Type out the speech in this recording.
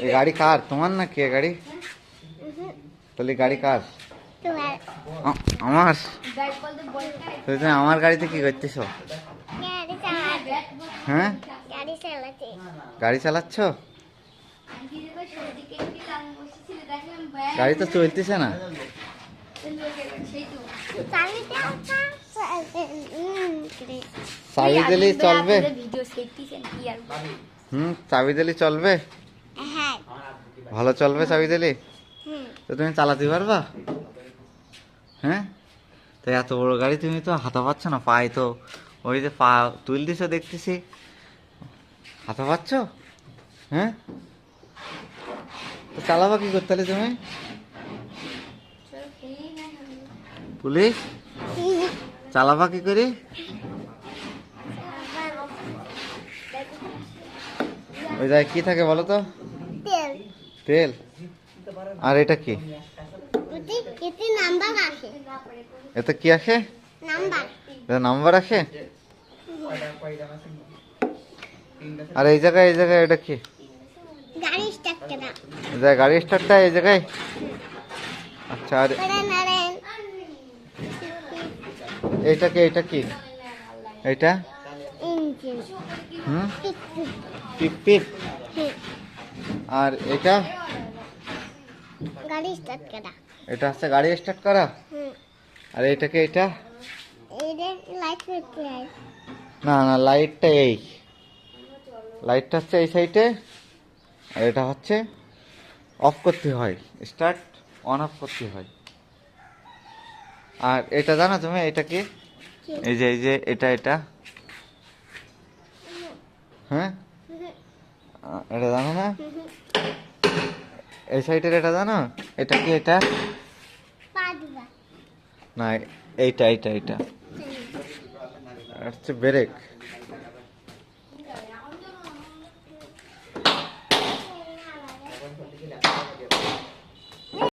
এই গাড়ি কার? তোমার না কে গাড়ি? তাহলে গাড়ি কার? আমার। তুমি আমার গাড়িতে কি করতেছ? হ্যাঁ, গাড়ি চালাচ্ছ? গাড়ি তো চলতেছে না। চাবি দিলেই চলবে? চাবি দিলে চলবে? ভালো চলবে চাবি দিলে? তো তুমি চালাতে পারবা? হ্যাঁ, তো এত বড় গাড়ি তুমি তো হাতা পাচ্ছ না, পায়ে তো ওই যে পা তুল দিছ দেখতেছি, হাতা পাচ্ছ? হ্যাঁ, তো চালাবা কি করতে তুমি? পুলিশ চালাবা কি করে? ওই জায়গায় কি থাকে বলো তো? তেল। আর এটা কি? এতে কি আসে? নাম্বার আসে? আর এই জায়গায় এটা কি? গাড়ি স্টার্টটা এই জায়গায়। আচ্ছা, আর এইটা কি? এইটা পিপ পিপ। আর এটা গাড়ি স্টার্ট করা। এটা হচ্ছে গাড়ি স্টার্ট করা। আর এইটাকে এটা লাইট করতে হয়। না না, লাইটটা লাইটটা হচ্ছে এই সাইডে, আর এটা হচ্ছে অফ করতে হয়, স্টার্ট অন অফ করতে হয়। আর এটা জানো তুমি এটা কি? এই যে এটা হ্যাঁ, এটা জানো না? এই সাইডের এটা জানো? এটা কি? এটা না, এইটা হচ্ছে ব্রেক।